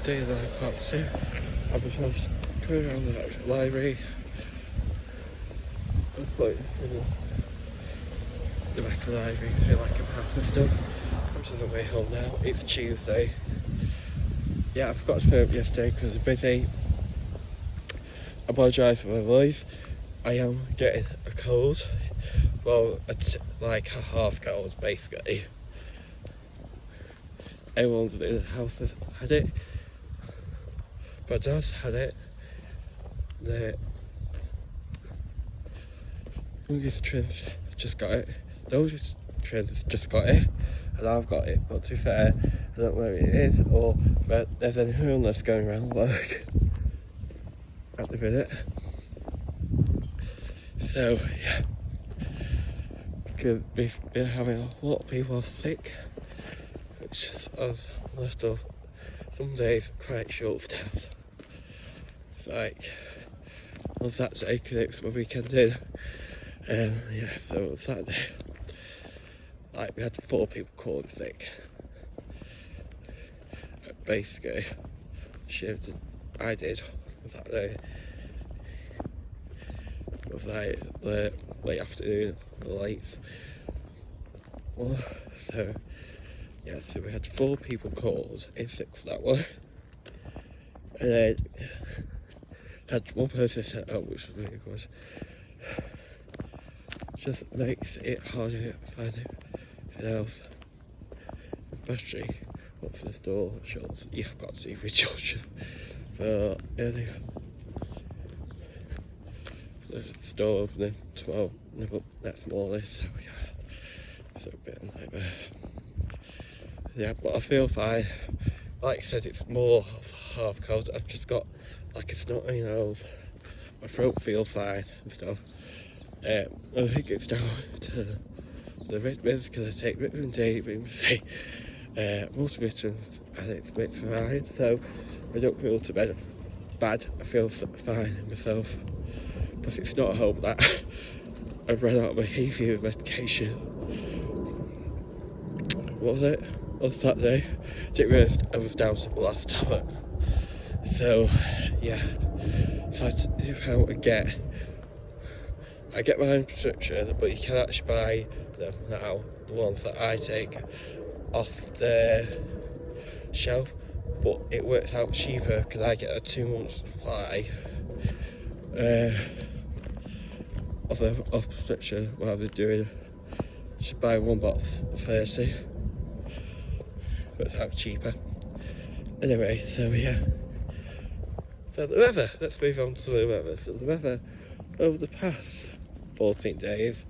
Day and night part 2. I was just going around the library. I was playing through the back of the library, I feel like I'm half and stuff. I'm just on the way home now. It's Tuesday. Yeah, I forgot to film yesterday because I was busy. I apologise for my voice. I am getting a cold. Well, like a half cold basically. Everyone's in the house has had it. But Dad's had it. The youngest twins just got it. The oldest twins just got it. And I've got it. But to be fair, I don't know where it is or whether there's any illness going around work at the minute. So, yeah. Because we've been having a lot of people sick. Which is left of some days quite short staffed. It's like on Saturday connects my weekend in. Yeah, so on Saturday like we had 4 people calling sick. Basically shift I did on Saturday. It was like late afternoon, late. Well, so yeah, so we had 4 people called in sick for that one. And then had one person sent out, which was really good. Just makes it harder to find anything else. Especially once the store shuts, you've got to be judges for earlier. The store opening tomorrow, next morning, so yeah, it's a bit of a nightmare. Yeah, but I feel fine. Like I said, it's more of a half cold. I've just got like a snotty nose. My throat feels fine and stuff. I think it's down to the vitamins because I take vitamin D, vitamin C, multivitamins, and it's fine. So I don't feel too bad. I feel fine in myself. But it's not a hope that I've run out of my hay fever medication. What was it? On Saturday, didn't realise I was down to the last tablet. So yeah, so I get my own prescription, but you can actually buy them now, the ones that I take off the shelf, but it works out cheaper because I get a 2-month supply of prescription what I was doing. Just buy 1 box of 30. Works out cheaper. Anyway, so yeah. So the weather, let's move on to the weather. So the weather over the past 14 days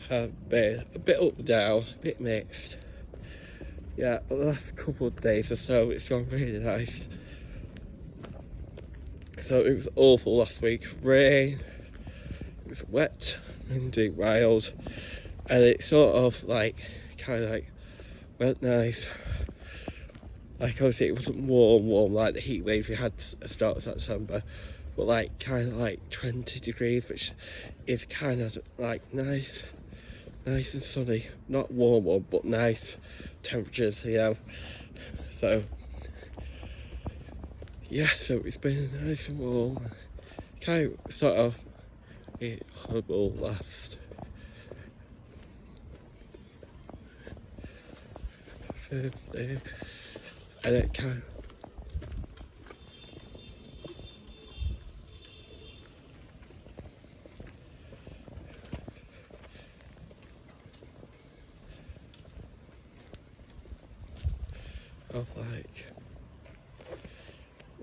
have been a bit up and down, a bit mixed. Yeah, the last couple of days or so it's gone really nice. So it was awful last week. Rain, it was wet, windy, wild, and it sort of like kind of like went nice. Like obviously it wasn't warm like the heat wave we had at the start of September, but like kind of like 20 degrees, which is kind of like nice and sunny. Not warm, but nice temperatures, you know. So yeah, so it's been nice and warm. Kind of sort of horrible last Thursday. And it kind of like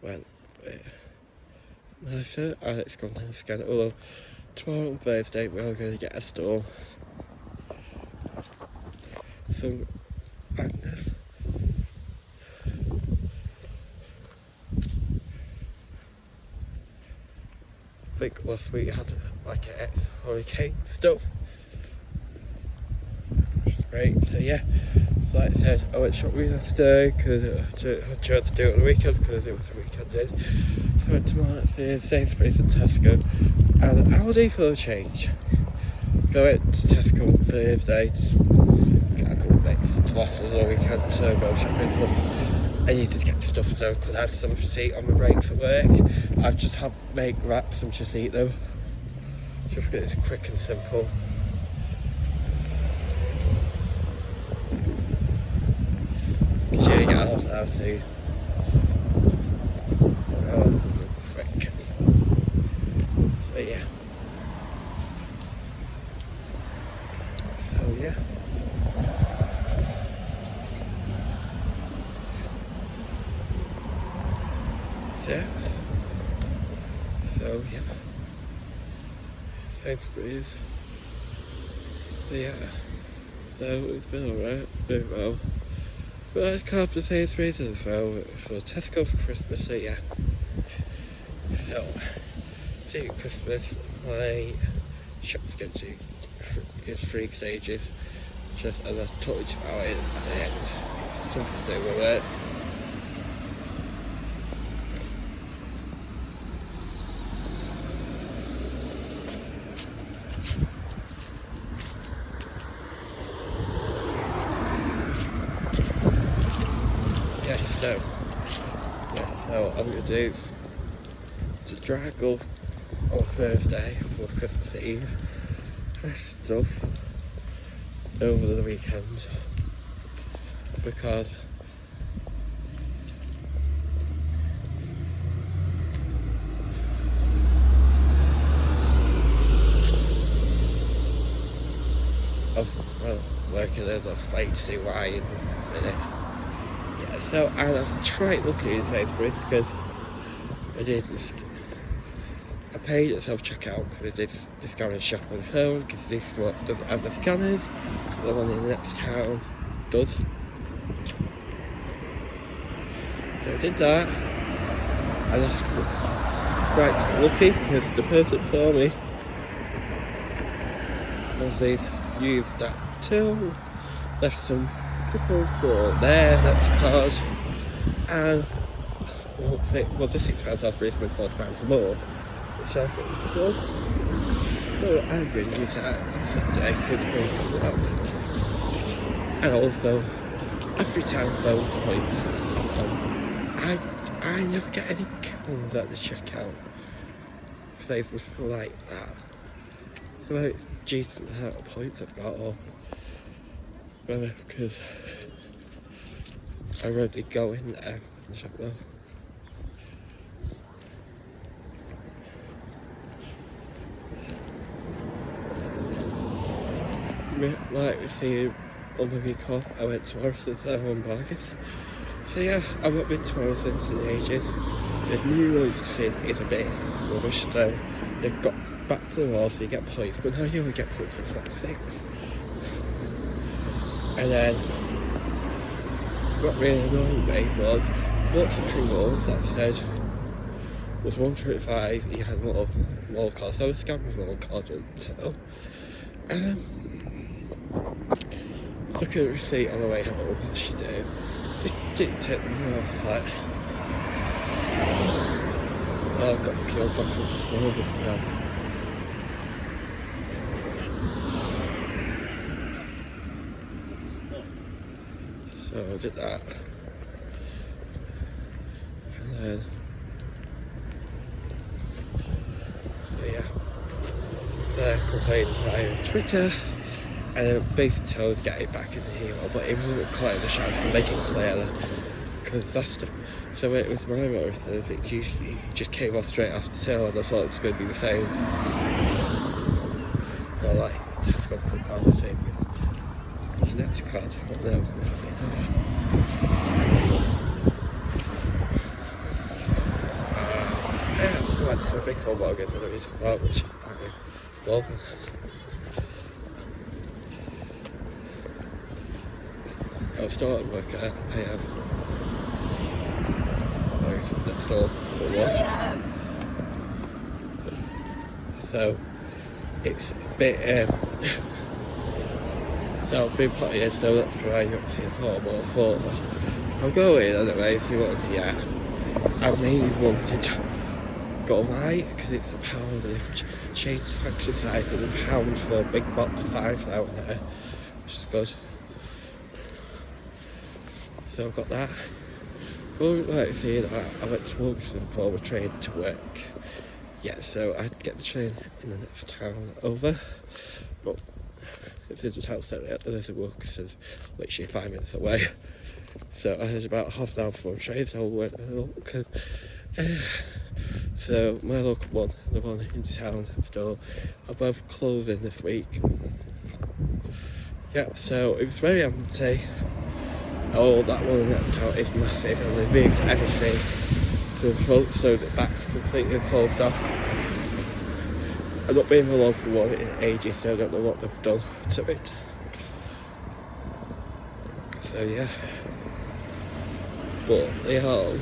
went a bit nicer, and it's gone nice again. Although tomorrow on Thursday we are going to get a storm. So Agnes. I think last week I had like an ex-hurricane stuff, which is great. So yeah, so like I said, I went shopping yesterday because I tried to do it on the weekend because it was a weekend day. So I went to Martin's, Sainsbury's and Tesco, and Aldi for a change. So I went to Tesco on Thursday, just get a couple of bits to last us all weekend to go shopping. Plus I need to get stuff so I could have some to eat on my breaks at work. I've just had make wraps and just eat them. Just because it's quick and simple. Because you get off now too. Oh, this is a frick. So yeah. So yeah. So yeah. Sainsbury's. So yeah. So it's been alright, been well. But I can't have to Sainsbury's as well for Tesco for Christmas, so yeah. So, see Christmas, my shop's going to it's 3 stages. Just as I talked about it at the end, it's something to do with it. So I'm going to do the Draggle on Thursday for Christmas Eve. Fresh stuff over the weekend because of working in a spade to see why in a minute. Yeah, so and I've tried looking at Sainsbury's because I paid at self-checkout because I did discounted shop on the phone because this one doesn't have the scanners, the one in the next town does. So I did that and I was quite lucky because the person for me they've used that till, left some coupons for their next card and was a £6 off for £40 more, which I think is good. So I'm going to use that on Saturday because and also every time bonus points. I never get any coupons at the checkout. Save was like that. So it's decent amount of points I've got, or whether because I already go in there and shop there. Like we see on the week off, I went to Morrison's on Bargains. So yeah, I've not been to Morrison's in ages. The new location is a bit rubbish, so they've got back to the wall so you get points, but now you only get points for 6. And then what really annoyed me was lots of Pringles that said was 125, you had more cards, so I was scanning more cards until look at the receipt on the way home, what she did. They didn't take them off, like, oh, I've got killed boxes of flowers now. So I did that. And then, so yeah, they're complaining via Twitter. And then basically told to get it back in the email, but it wasn't quite the chance to make it clearer. Because that's the, so when it was my Morrison's, it usually just came off straight after till, and I thought it was going to be the same. Or like Tesco quick card the same with your next card. But no, I went to a big home mortgage for the reason why, which I love. I've started work at AM. Next door for work. So it's a bit so I've been putting in, so that's why you don't see a lot more for. I'll go in anyway, see what I can get. I mainly wanted to go right because it's £1, and if we change the fraction size for the £1 for a big box of 5 out there, which is good. So I've got that. Well, like saying, I went to Wilkinson before the train to work. Yeah, so I had to get the train in the next town over. But it's in the town centre, there's a Wilkinson's literally 5 minutes away. So I was about half an hour before the train, so I went because so my local one, the one in town store, are both closing this week. Yeah, so it was very empty. Oh, that one in that town is massive, and they moved everything to the front so that back's completely closed off. I've not been in the local one in ages, so I don't know what they've done to it. So yeah, but they are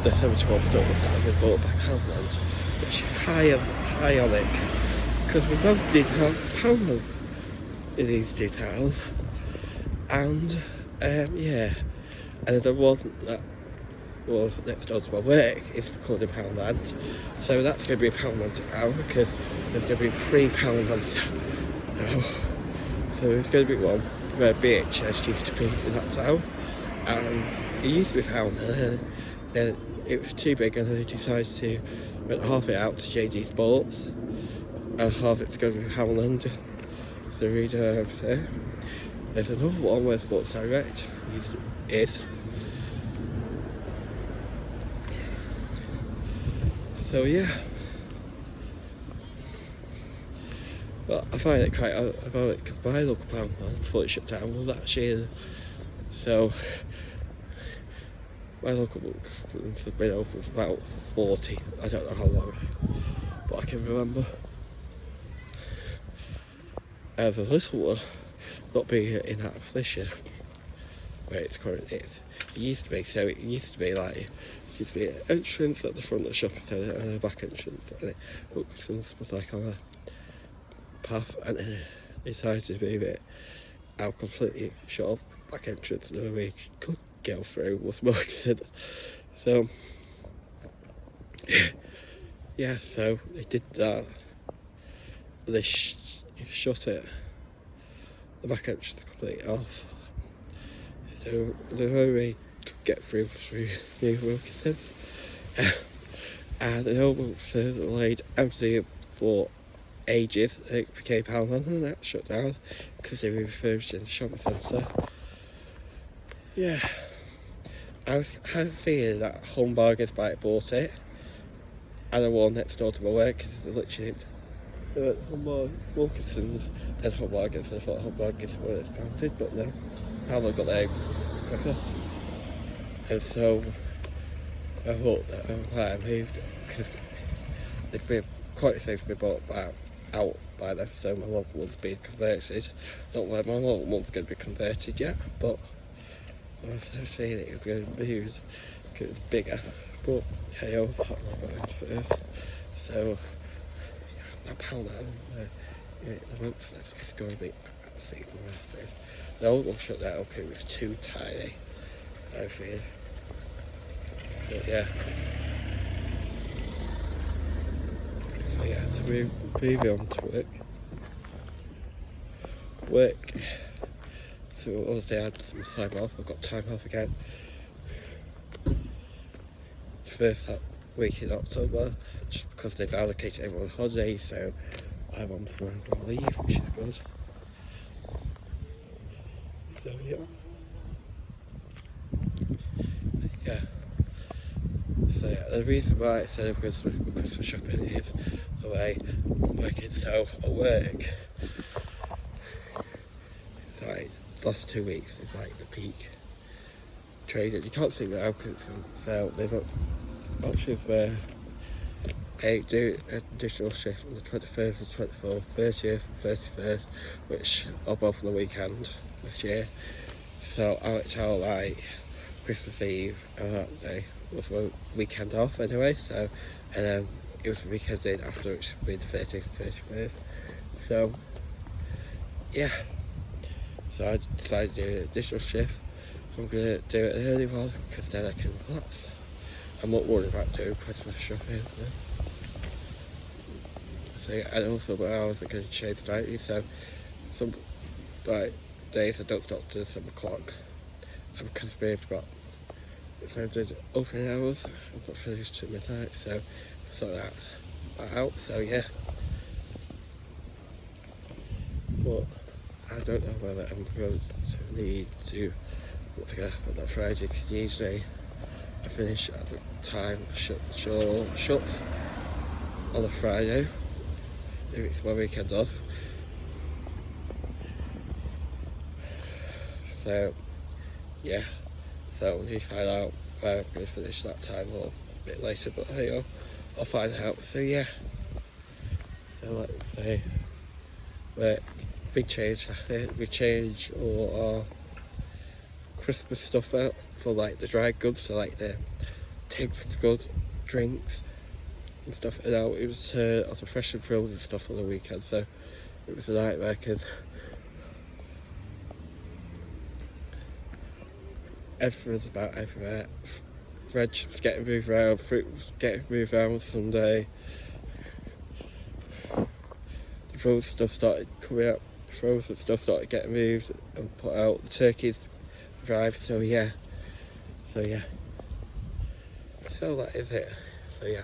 the 712 stores that have been bought by Poundland, which is kind of ironic because we both did have Poundland in these two towns, and yeah, and the one that was next door to my work is called a Poundland, so that's going to be a Poundland town because there's going to be 3 Poundlands now. So there's going to be one where BHS used to be in that town, and it used to be Poundland, then it was too big and they decided to rent half it out to JD Sports and half it's going to be Poundland. So read over there. There's another one where Sports Direct is. So yeah. But I find it quite ironic because my local Poundland before it shut down was actually so my local books have been open for about 40, I don't know how long, but I can remember. As a little one, not being in that position where it's currently is. It used to be, so it used to be like, it used to be an entrance at the front of the shopping centre and a back entrance, and it was like on a path, and then they decided to move it out completely shut off back entrance, and the way you could go through was Wilkinson. So yeah, so they did that. They shut it, the back entrance completely off. So the only way you could get through New Wilkinson. And the old Wilkinson laid empty for ages. It became Poundland and that shut down because they refurbished in the shopping centre. Yeah, I had a feeling that Home Bargains might have bought it, and the one next door to my work because literally Wilkinson's then Home Bargains, and I thought Home Bargains were expanded, but no, Poundland got there quicker. And so I thought that I might have moved because there'd be quite a few things to be bought out by them, so my local one's being converted. Not where my local one's going to be converted yet, but I was saying it was going to be used because it's bigger. But hey, I'll pop my going first. So yeah, that Poundland, the months it's going to be absolutely massive. The old one shut down because it was too tiny, I feel. But yeah. So yeah, so we're moving on to work. So obviously I had some time off, I've got time off again. First week in October, just because they've allocated everyone holidays, so I'm on some annual leave, which is good. So yeah. Yeah. So yeah, the reason why I said Christmas shopping is the way I'm working. So at work, it's like the last 2 weeks is like the peak trading. You can't see now because it's going to sell. There's options where they do an additional shift on the 21st, the 24th, 30th, and 31st, which are both on the weekend this year. So I went out like Christmas Eve and that day was my weekend off anyway, so and then it was the weekend in after, which would be the 30th and 31st. So yeah, so I decided to do an additional shift. I'm going to do it an early one because then I can relax. I'm not worried about doing Christmas shopping. So yeah, and also my hours are going to change slightly, so some like days I don't stop till 7 o'clock and because we've got extended opening hours, I've not finished till midnight, so sort that out, so yeah. But I don't know whether I'm going to need to look together on that Friday, because usually I finish at the time shuts on a Friday, if it's my weekend off. So yeah, so we need to find out where I'm going to finish that time or a bit later, but hey, I'll find out. So yeah, so like I say, big change. We change all our Christmas stuff out for like the dry goods, so like the tigged goods, drinks and stuff. And now it was of the fresh and frills and stuff on the weekend, so it was a nightmare because everything was about everywhere. Veg was getting moved around, fruit was getting moved around Sunday. The frozen stuff started coming out, frozen stuff started getting moved and put out. The turkeys arrived, so yeah. So that is it. So yeah.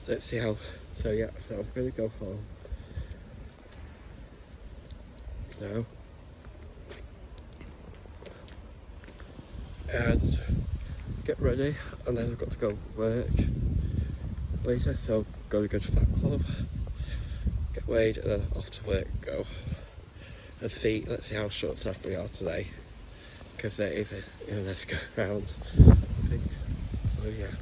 Let's see how, so yeah, so I'm gonna go home now and get ready, and then I've got to go work later, so I'm gonna go to that club, get weighed, and then off to work, go. Let's see how short staff we are today, because there is a let's go round, I think, so yeah.